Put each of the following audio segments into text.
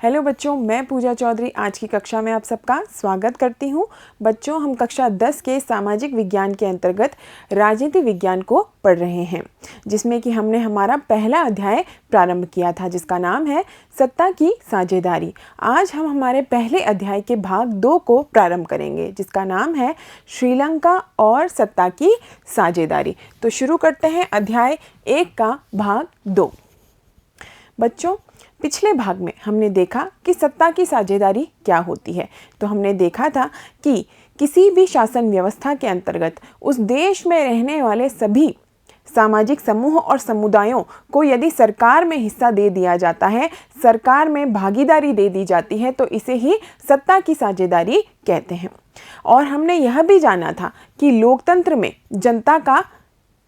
Hello बच्चों, मैं पूजा चौधरी आज की कक्षा में आप सबका स्वागत करती हूँ। बच्चों, हम कक्षा 10 के सामाजिक विज्ञान के अंतर्गत राजनीति विज्ञान को पढ़ रहे हैं, जिसमें कि हमने हमारा पहला अध्याय प्रारंभ किया था, जिसका नाम है सत्ता की साझेदारी। आज हम हमारे पहले अध्याय के भाग 2 को प्रारंभ करेंगे, जिसका नाम है श्रीलंका और सत्ता की साझेदारी। तो शुरू करते हैं अध्याय 1 का भाग 2। बच्चों, पिछले भाग में हमने देखा कि सत्ता की साझेदारी क्या होती है। तो हमने देखा था कि किसी भी शासन व्यवस्था के अंतर्गत उस देश में रहने वाले सभी सामाजिक समूह और समुदायों को यदि सरकार में हिस्सा दे दिया जाता है, सरकार में भागीदारी दे दी जाती है, तो इसे ही सत्ता की साझेदारी कहते हैं। और हमने यह भी जाना था कि लोकतंत्र में जनता का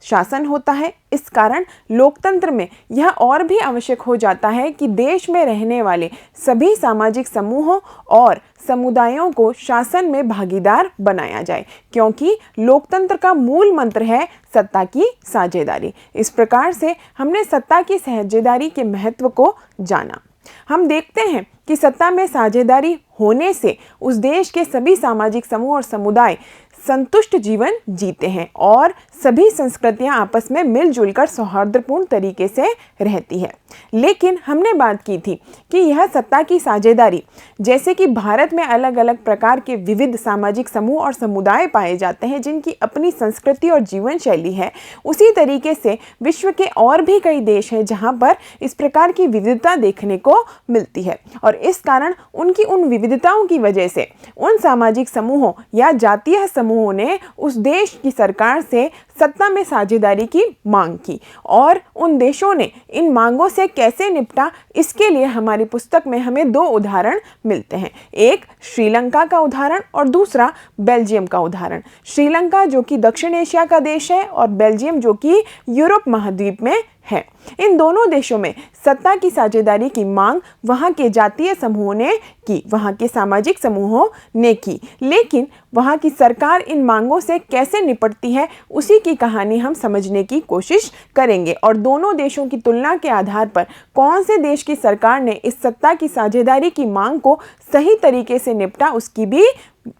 शासन होता है। इस कारण लोकतंत्र में यह और भी आवश्यक हो जाता है कि देश में रहने वाले सभी सामाजिक समूहों और समुदायों को शासन में भागीदार बनाया जाए, क्योंकि लोकतंत्र का मूल मंत्र है सत्ता की साझेदारी। इस प्रकार से हमने सत्ता की साझेदारी के महत्व को जाना। हम देखते हैं कि सत्ता में साझेदारी होने से उस देश के सभी सामाजिक समूह और समुदाय संतुष्ट जीवन जीते हैं और सभी संस्कृतियां आपस में मिलजुल कर सौहार्दपूर्ण तरीके से रहती है। लेकिन हमने बात की थी कि यह सत्ता की साझेदारी, जैसे कि भारत में अलग अलग प्रकार के विविध सामाजिक समूह और समुदाय पाए जाते हैं जिनकी अपनी संस्कृति और जीवन शैली है, उसी तरीके से विश्व के और भी कई देश हैं जहां पर इस प्रकार की विविधता देखने को मिलती है। और इस कारण उनकी उन विविधताओं की वजह से उन सामाजिक समूहों या जातीय समूहों ने उस देश की सरकार से सत्ता में साझेदारी की मांग की, और उन देशों ने इन मांगों से कैसे निपटा, इसके लिए हमारी पुस्तक में हमें 2 उदाहरण मिलते हैं। एक श्रीलंका का उदाहरण और दूसरा बेल्जियम का उदाहरण। श्रीलंका जो कि दक्षिण एशिया का देश है और बेल्जियम जो कि यूरोप महाद्वीप में है। इन दोनों देशों में सत्ता की साझेदारी की मांग वहां के जातीय समूहों ने की, वहां के सामाजिक समूहों ने की, लेकिन वहां की सरकार इन मांगों से कैसे निपटती है उसी की कहानी हम समझने की कोशिश करेंगे। और दोनों देशों की तुलना के आधार पर कौन से देश की सरकार ने इस सत्ता की साझेदारी की मांग को सही तरीके से निपटा, उसकी भी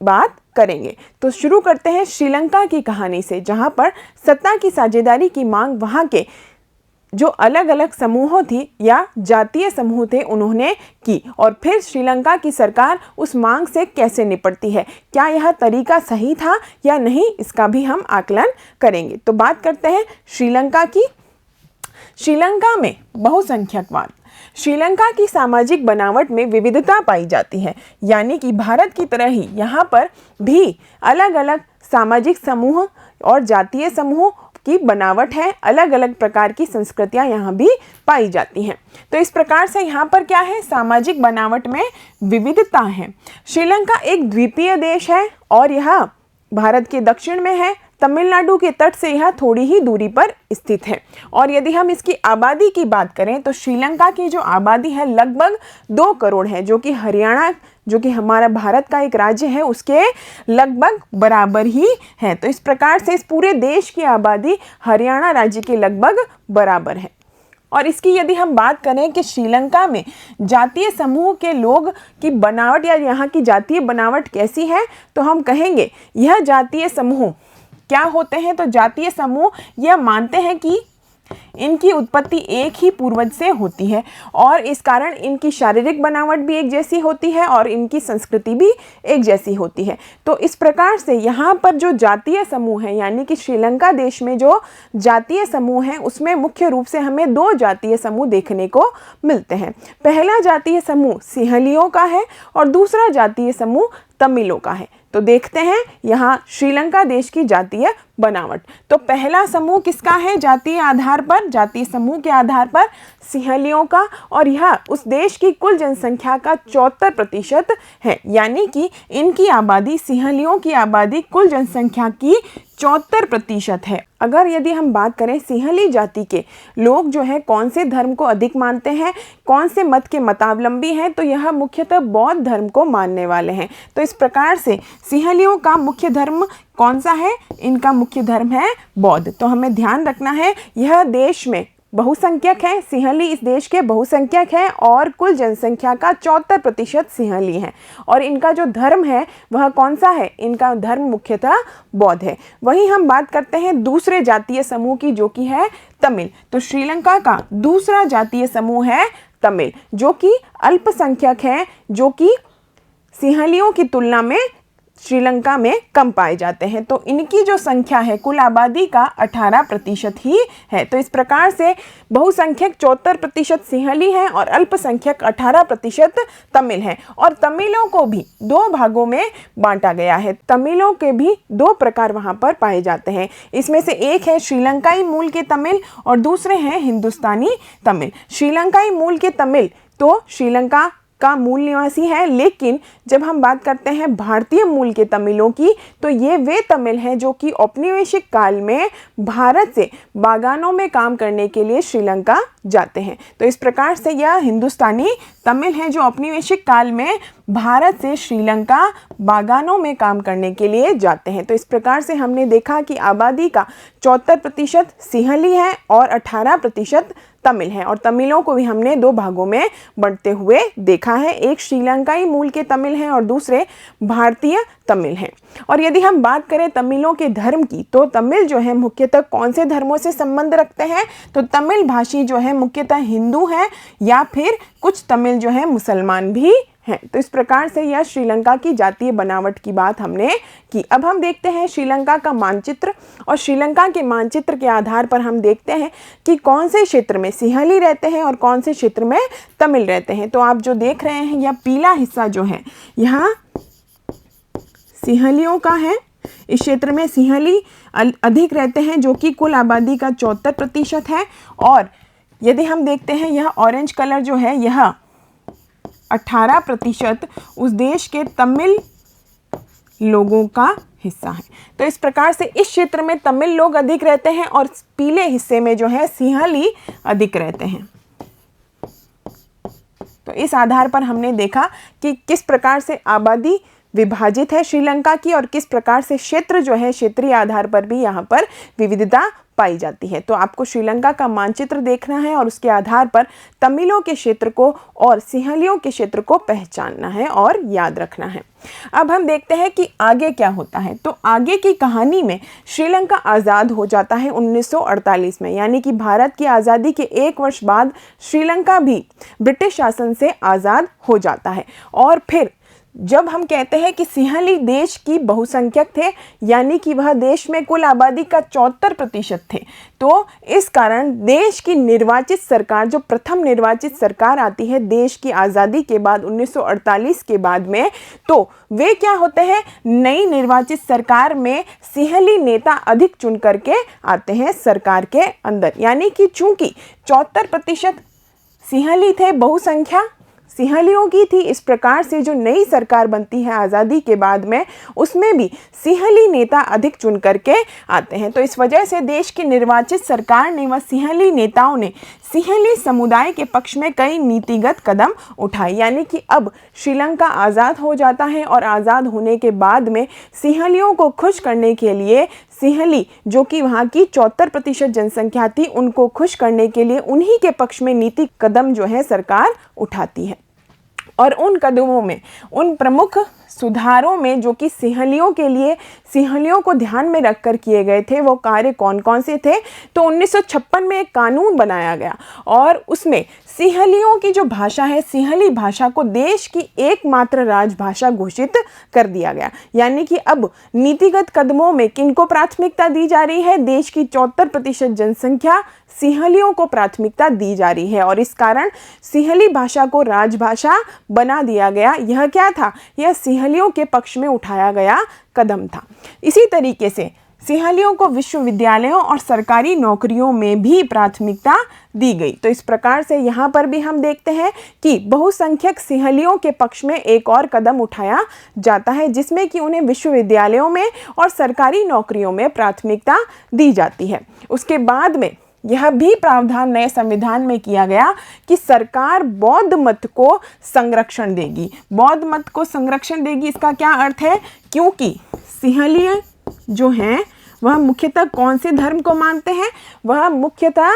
बात करेंगे। तो शुरू करते हैं श्रीलंका की कहानी से, जहां पर सत्ता की साझेदारी की मांग वहां के जो अलग अलग समूहों थी या जातीय समूह थे उन्होंने की, और फिर श्रीलंका की सरकार उस मांग से कैसे निपटती है, क्या यह तरीका सही था या नहीं, इसका भी हम आकलन करेंगे। तो बात करते हैं श्रीलंका की। श्रीलंका में बहुसंख्यकवाद। श्रीलंका की सामाजिक बनावट में विविधता पाई जाती है, यानी कि भारत की तरह ही यहाँ पर भी अलग अलग सामाजिक समूह और जातीय समूह की बनावट है, अलग अलग प्रकार की संस्कृतियां यहाँ भी पाई जाती हैं। तो इस प्रकार से यहाँ पर क्या है, सामाजिक बनावट में विविधता है। श्रीलंका एक द्वीपीय देश है और यह भारत के दक्षिण में है। तमिलनाडु के तट से यह थोड़ी ही दूरी पर स्थित है। और यदि हम इसकी आबादी की बात करें तो श्रीलंका की जो आबादी है लगभग 2 करोड़ है, जो कि हरियाणा, जो कि हमारा भारत का एक राज्य है, उसके लगभग बराबर ही है। तो इस प्रकार से इस पूरे देश की आबादी हरियाणा राज्य के लगभग बराबर है। और इसकी यदि हम बात करें कि श्रीलंका में जातीय समूह के लोग की बनावट या यहाँ की जातीय बनावट कैसी है, तो हम कहेंगे यह जातीय समूह क्या होते हैं। तो जातीय समूह यह मानते हैं कि इनकी उत्पत्ति एक ही पूर्वज से होती है और इस कारण इनकी शारीरिक बनावट भी एक जैसी होती है और इनकी संस्कृति भी एक जैसी होती है। तो इस प्रकार से यहाँ पर जो जातीय समूह है, यानी कि श्रीलंका देश में जो जातीय समूह है, उसमें मुख्य रूप से हमें 2 जातीय समूह देखने को मिलते हैं। पहला जातीय समूह सिंहलियों का है और दूसरा जातीय समूह तमिलों का है। तो देखते हैं यहाँ श्रीलंका देश की जातीय बनावट। तो पहला समूह किसका है, जातीय आधार पर, जातीय समूह के आधार पर सिंहलियों का, और यह उस देश की कुल जनसंख्या का 74% है, यानी कि इनकी आबादी, सिंहलियों की आबादी कुल जनसंख्या की 74% है। अगर यदि हम बात करें सिंहली जाति के लोग जो है कौन से धर्म को अधिक मानते हैं, कौन से मत के मतावलंबी हैं, तो यह मुख्यतः बौद्ध धर्म को मानने वाले हैं। तो इस प्रकार से सिंहलियों का मुख्य धर्म कौन सा है, इनका मुख्य धर्म है बौद्ध। तो हमें ध्यान रखना है यह देश में बहुसंख्यक हैं। सिंहली इस देश के बहुसंख्यक हैं और कुल जनसंख्या का 74% सिंहली हैं। और इनका जो धर्म है वह कौन सा है? इनका धर्म मुख्यतः बौद्ध है। वहीं हम बात करते हैं दूसरे जातीय समूह की, जो कि है तमिल। तो श्रीलंका का दूसरा जातीय समूह है तमिल, जो कि अल्पसंख्यक हैं, जो कि सिंहलियों की तुलना में श्रीलंका में कम पाए जाते हैं। तो इनकी जो संख्या है कुल आबादी का 18% ही है। तो इस प्रकार से बहुसंख्यक 74% सिंहली हैं और अल्पसंख्यक 18% तमिल हैं। और तमिलों को भी दो भागों में बांटा गया है। तमिलों के भी दो प्रकार वहाँ पर पाए जाते हैं। इसमें से एक है श्रीलंकाई मूल के तमिल और दूसरे हैं हिंदुस्तानी तमिल। श्रीलंकाई मूल के तमिल तो श्रीलंका का मूल निवासी है, लेकिन जब हम बात करते हैं भारतीय मूल के तमिलों की, तो ये वे तमिल हैं जो कि औपनिवेशिक काल में भारत से बागानों में काम करने के लिए श्रीलंका जाते हैं। तो इस प्रकार से यह हिंदुस्तानी तमिल हैं जो औपनिवेशिक काल में भारत से श्रीलंका बागानों में काम करने के लिए जाते हैं। तो इस प्रकार से हमने देखा कि आबादी का 74% सिंहली है और 18% तमिल हैं। और तमिलों को भी हमने दो भागों में बढ़ते हुए देखा है। एक श्रीलंकाई मूल के तमिल हैं और दूसरे भारतीय तमिल हैं। और यदि हम बात करें तमिलों के धर्म की, तो तमिल जो है मुख्यतः कौन से धर्मों से संबंध रखते हैं? तो तमिल भाषी जो है मुख्यतः हिंदू हैं या फिर कुछ तमिल जो है मुसलमान भी हैं। तो इस प्रकार से यह श्रीलंका की जातीय बनावट की बात हमने की। अब हम देखते हैं श्रीलंका का मानचित्र, और श्रीलंका के मानचित्र के आधार पर हम देखते हैं कि कौन से क्षेत्र में सिंहली रहते हैं और कौन से क्षेत्र में तमिल रहते हैं। तो आप जो देख रहे हैं यह पीला हिस्सा जो है यहाँ सिंहलियों का है। इस क्षेत्र में सिंहली अधिक रहते हैं, जो कि कुल आबादी का 74% है। और यदि हम देखते हैं यह ऑरेंज कलर जो है यह 18% उस देश के तमिल लोगों का हिस्सा है। तो इस प्रकार से इस क्षेत्र में तमिल लोग अधिक रहते हैं और पीले हिस्से में जो है सिंहली अधिक रहते हैं। तो इस आधार पर हमने देखा कि किस प्रकार से आबादी विभाजित है श्रीलंका की और किस प्रकार से क्षेत्र जो है क्षेत्रीय आधार पर भी यहाँ पर विविधता पाई जाती है। तो आपको श्रीलंका का मानचित्र देखना है और उसके आधार पर तमिलों के क्षेत्र को और सिंहलियों के क्षेत्र को पहचानना है और याद रखना है। अब हम देखते हैं कि आगे क्या होता है। तो आगे की कहानी में श्रीलंका आज़ाद हो जाता है 1948 में, यानी कि भारत की आज़ादी के 1 वर्ष बाद श्रीलंका भी ब्रिटिश शासन से आज़ाद हो जाता है। और फिर जब हम कहते हैं कि सिंहली देश की बहुसंख्यक थे, यानी कि वह देश में कुल आबादी का 74% थे, तो इस कारण देश की निर्वाचित सरकार, जो प्रथम निर्वाचित सरकार आती है देश की आज़ादी के बाद 1948 के बाद में, तो वे क्या होते हैं, नई निर्वाचित सरकार में सिंहली नेता अधिक चुन करके आते हैं सरकार के अंदर। यानी कि चूंकि 74% सिंहली थे, बहुसंख्या सिंहलियों की थी, इस प्रकार से जो नई सरकार बनती है आज़ादी के बाद में, उसमें भी सिंहली नेता अधिक चुन करके आते हैं। तो इस वजह से देश की निर्वाचित सरकार ने व सिंहली नेताओं ने सिंहली समुदाय के पक्ष में कई नीतिगत कदम उठाए। यानी कि अब श्रीलंका आज़ाद हो जाता है और आज़ाद होने के बाद में सिंहलियों को खुश करने के लिए सिंहली, जो कि वहाँ की 74% जनसंख्या थी, उनको खुश करने के लिए उन्हीं के पक्ष में नीति कदम जो है सरकार उठाती है। और उन कदमों में, उन प्रमुख सुधारों में जो कि सिंहलियों के लिए, सिंहलियों को ध्यान में रखकर किए गए थे, वो कार्य कौन कौन से थे? तो 1956 में एक कानून बनाया गया और उसमें सिंहलियों की जो भाषा है, सिंहली भाषा को देश की एकमात्र राजभाषा घोषित कर दिया गया। यानी कि अब नीतिगत कदमों में किनको प्राथमिकता दी जा रही है? देश की 74% जनसंख्या सिंहलियों को प्राथमिकता दी जा रही है और इस कारण सिंहली भाषा को राजभाषा बना दिया गया। यह क्या था? यह सिंहलियों के पक्ष में उठाया गया कदम था। इसी तरीके से सिंहलियों को विश्वविद्यालयों और सरकारी नौकरियों में भी प्राथमिकता दी गई। तो इस प्रकार से यहाँ पर भी हम देखते हैं कि बहुसंख्यक सिंहलियों के पक्ष में एक और कदम उठाया जाता है, जिसमें कि उन्हें विश्वविद्यालयों में और सरकारी नौकरियों में प्राथमिकता दी जाती है। उसके बाद में यह भी प्रावधान नए संविधान में किया गया कि सरकार बौद्ध मत को संरक्षण देगी। बौद्ध मत को संरक्षण देगी, इसका क्या अर्थ है? क्योंकि सिंहली जो हैं वह मुख्यतः कौन से धर्म को मानते हैं? वह मुख्यतः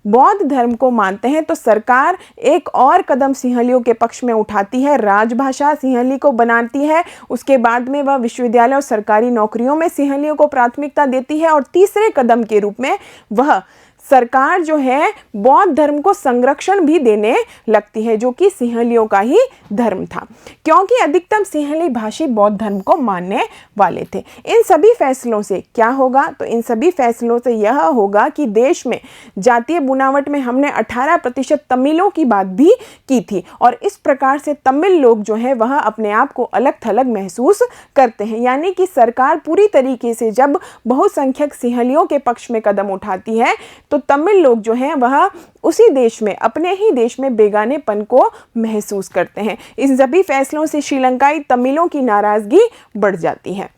बौद्ध धर्म को मानते हैं तो सरकार एक और कदम सिंहलियों के पक्ष में उठाती है, राजभाषा सिंहली को बनाती है। उसके बाद में वह विश्वविद्यालय और सरकारी नौकरियों में सिंहलियों को प्राथमिकता देती है और तीसरे कदम के रूप में वह सरकार जो है बौद्ध धर्म को संरक्षण भी देने लगती है, जो कि सिंहलियों का ही धर्म था, क्योंकि अधिकतम सिंहली भाषी बौद्ध धर्म को मानने वाले थे। इन सभी फैसलों से क्या होगा? तो इन सभी फैसलों से यह होगा कि देश में जातीय बुनावट में हमने 18% तमिलों की बात भी की थी और इस प्रकार से तमिल लोग जो है वह अपने आप को अलग थलग महसूस करते हैं। यानी कि सरकार पूरी तरीके से जब बहुसंख्यक सिंहलियों के पक्ष में कदम उठाती है तो तमिल लोग जो हैं वह उसी देश में, अपने ही देश में बेगानेपन को महसूस करते हैं। इन सभी फैसलों से श्रीलंकाई तमिलों की नाराजगी बढ़ जाती है।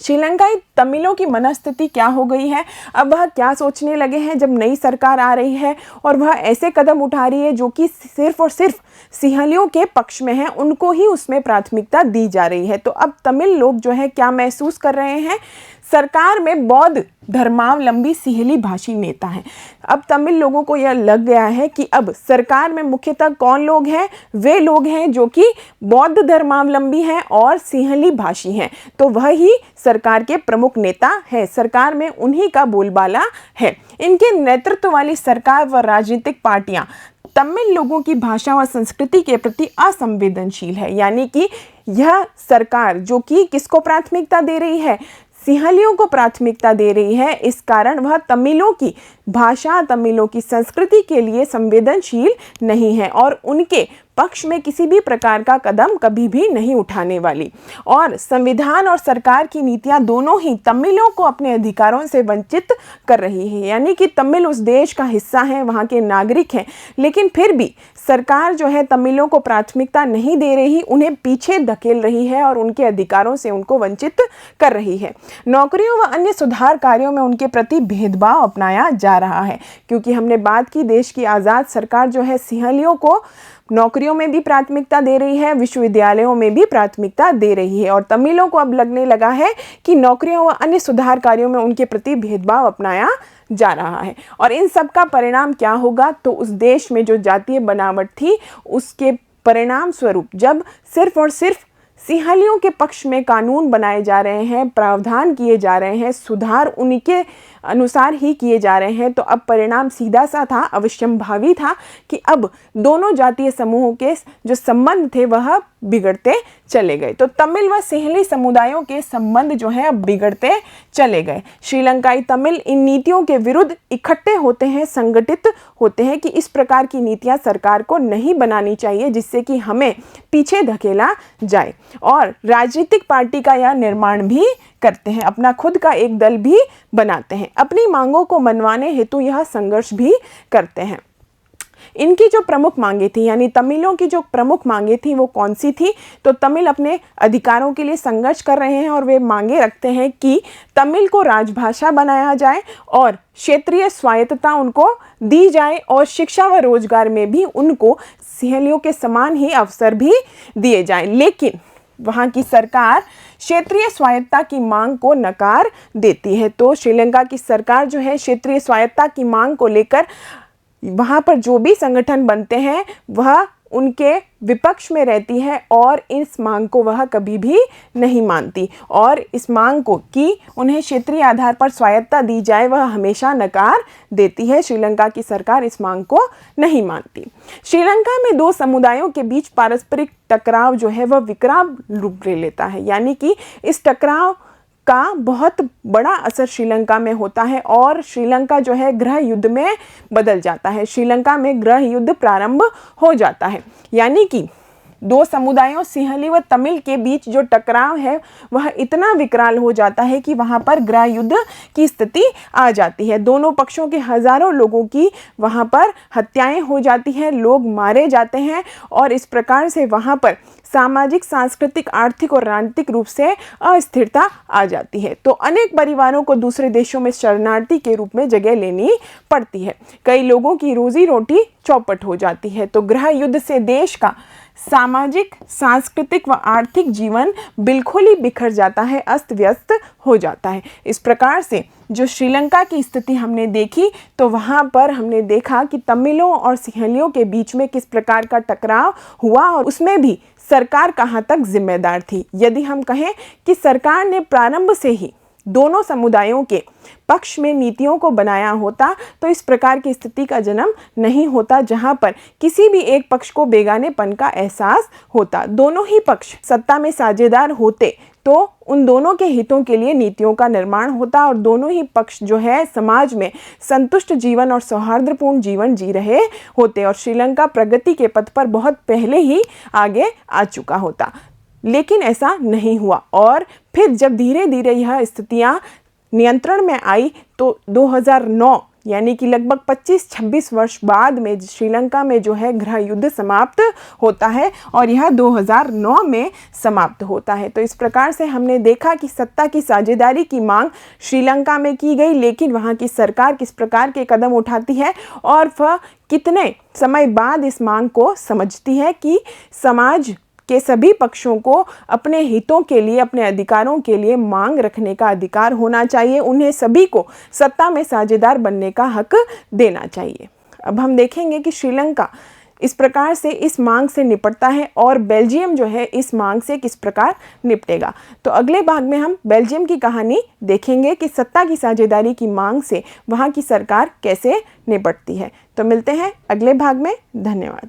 श्रीलंकाई तमिलों की मनस्थिति क्या हो गई है? अब वह क्या सोचने लगे हैं जब नई सरकार आ रही है और वह ऐसे कदम उठा रही है जो कि सिर्फ और सिर्फ सिंहलियों के पक्ष में है, उनको ही उसमें प्राथमिकता दी जा रही है। तो अब तमिल लोग जो है क्या महसूस कर रहे हैं? सरकार में बौद्ध धर्मावलंबी सिंहली भाषी नेता हैं। अब तमिल लोगों को यह लग गया है कि अब सरकार में मुख्यतः कौन लोग हैं? वे लोग हैं जो कि बौद्ध धर्मावलंबी हैं और सिंहली भाषी हैं। तो वह ही सरकार के प्रमुख नेता है, सरकार में उन्हीं का बोलबाला है। इनके नेतृत्व वाली सरकार व राजनीतिक पार्टियां तमिल लोगों की भाषा व संस्कृति के प्रति असंवेदनशील है। यानी कि यह सरकार जो कि किसको प्राथमिकता दे रही है? सिंहलियों को प्राथमिकता दे रही है। इस कारण वह तमिलों की भाषा, तमिलों की संस्कृति के लिए संवेदनशील नहीं है और उनके पक्ष में किसी भी प्रकार का कदम कभी भी नहीं उठाने वाली। और संविधान और सरकार की नीतियां दोनों ही तमिलों को अपने अधिकारों से वंचित कर रही है। यानी कि तमिल उस देश का हिस्सा है, वहाँ के नागरिक हैं, लेकिन फिर भी सरकार जो है तमिलों को प्राथमिकता नहीं दे रही, उन्हें पीछे धकेल रही है और उनके अधिकारों से उनको वंचित कर रही है। नौकरियों व अन्य सुधार कार्यों में उनके प्रति भेदभाव अपनाया जा रहा है, क्योंकि हमने बात की देश की आज़ाद सरकार जो है सिंहलियों को नौकरियों में भी प्राथमिकता दे रही है, विश्वविद्यालयों में भी प्राथमिकता दे रही है और तमिलों को अब लगने लगा है कि नौकरियों व अन्य सुधार कार्यों में उनके प्रति भेदभाव अपनाया जा रहा है। और इन सब का परिणाम क्या होगा? तो उस देश में जो जातीय बनावट थी उसके परिणाम स्वरूप जब सिर्फ और सिर्फ सिंहलियों के पक्ष में कानून बनाए जा रहे हैं, प्रावधान किए जा रहे हैं, सुधार उनके अनुसार ही किए जा रहे हैं, तो अब परिणाम सीधा सा था, अवश्यंभावी था कि अब दोनों जातीय समूहों के जो संबंध थे वह बिगड़ते चले गए। तो तमिल व सिंहली समुदायों के संबंध जो है अब बिगड़ते चले गए। श्रीलंकाई तमिल इन नीतियों के विरुद्ध इकट्ठे होते हैं, संगठित होते हैं कि इस प्रकार की नीतियां सरकार को नहीं बनानी चाहिए जिससे कि हमें पीछे धकेला जाए, और राजनीतिक पार्टी का यह निर्माण भी करते हैं, अपना खुद का एक दल भी बनाते हैं, अपनी मांगों को मनवाने हेतु यह संघर्ष भी करते हैं। इनकी जो प्रमुख मांगे थी, यानी तमिलों की जो प्रमुख मांगे थी वो कौन सी थी? तो तमिल अपने अधिकारों के लिए संघर्ष कर रहे हैं और वे मांगे रखते हैं कि तमिल को राजभाषा बनाया जाए और क्षेत्रीय स्वायत्तता उनको दी जाए और शिक्षा व रोजगार में भी उनको सिंहलियों के समान ही अवसर भी दिए जाएं। लेकिन वहाँ की सरकार क्षेत्रीय स्वायत्तता की मांग को नकार देती है। तो श्रीलंका की सरकार जो है क्षेत्रीय स्वायत्तता की मांग को लेकर वहाँ पर जो भी संगठन बनते हैं वह उनके विपक्ष में रहती है और इस मांग को वह कभी भी नहीं मानती, और इस मांग को कि उन्हें क्षेत्रीय आधार पर स्वायत्तता दी जाए वह हमेशा नकार देती है। श्रीलंका की सरकार इस मांग को नहीं मानती। श्रीलंका में दो समुदायों के बीच पारस्परिक टकराव जो है वह विकराल रूप ले लेता है। यानी कि इस टकराव का बहुत बड़ा असर श्रीलंका में होता है और श्रीलंका जो है गृह युद्ध में बदल जाता है। श्रीलंका में गृह युद्ध प्रारंभ हो जाता है। यानी कि दो समुदायों सिंहली व तमिल के बीच जो टकराव है वह इतना विकराल हो जाता है कि वहाँ पर गृह युद्ध की स्थिति आ जाती है। दोनों पक्षों के हजारों लोगों की वहाँ पर हत्याएं हो जाती हैं, लोग मारे जाते हैं और इस प्रकार से वहाँ पर सामाजिक, सांस्कृतिक, आर्थिक और राजनीतिक रूप से अस्थिरता आ जाती है। तो अनेक परिवारों को दूसरे देशों में शरणार्थी के रूप में जगह लेनी पड़ती है। कई लोगों की रोजी रोटी चौपट हो जाती है। तो गृह युद्ध से देश का सामाजिक, सांस्कृतिक व आर्थिक जीवन बिल्कुल ही बिखर जाता है, अस्त व्यस्त हो जाता है। इस प्रकार से जो श्रीलंका की स्थिति हमने देखी तो वहाँ पर हमने देखा कि तमिलों और सिंहलियों के बीच में किस प्रकार का टकराव हुआ और उसमें भी सरकार कहाँ तक जिम्मेदार थी। यदि हम कहें कि सरकार ने प्रारंभ से ही दोनों समुदायों के पक्ष में नीतियों को बनाया होता तो इस प्रकार की स्थिति का जन्म नहीं होता, जहां पर किसी भी एक पक्ष को बेगानेपन का एहसास होता। दोनों ही पक्ष सत्ता में साझेदार होते तो उन दोनों के हितों के लिए नीतियों का निर्माण होता और दोनों ही पक्ष जो है समाज में संतुष्ट जीवन और सौहार्दपूर्ण जीवन जी रहे होते और श्रीलंका प्रगति के पथ पर बहुत पहले ही आगे आ चुका होता। लेकिन ऐसा नहीं हुआ और फिर जब धीरे धीरे यह स्थितियां नियंत्रण में आई तो 2009 यानी कि लगभग 25-26 वर्ष बाद में श्रीलंका में जो है गृह युद्ध समाप्त होता है और यह 2009 में समाप्त होता है। तो इस प्रकार से हमने देखा कि सत्ता की साझेदारी की मांग श्रीलंका में की गई, लेकिन वहाँ की सरकार किस प्रकार के कदम उठाती है और वह कितने समय बाद इस मांग को समझती है कि समाज के सभी पक्षों को अपने हितों के लिए, अपने अधिकारों के लिए मांग रखने का अधिकार होना चाहिए। उन्हें सभी को सत्ता में साझेदार बनने का हक देना चाहिए। अब हम देखेंगे कि श्रीलंका इस प्रकार से इस मांग से निपटता है और बेल्जियम जो है इस मांग से किस प्रकार निपटेगा। तो अगले भाग में हम बेल्जियम की कहानी देखेंगे कि सत्ता की साझेदारी की मांग से वहाँ की सरकार कैसे निपटती है। तो मिलते हैं अगले भाग में। धन्यवाद।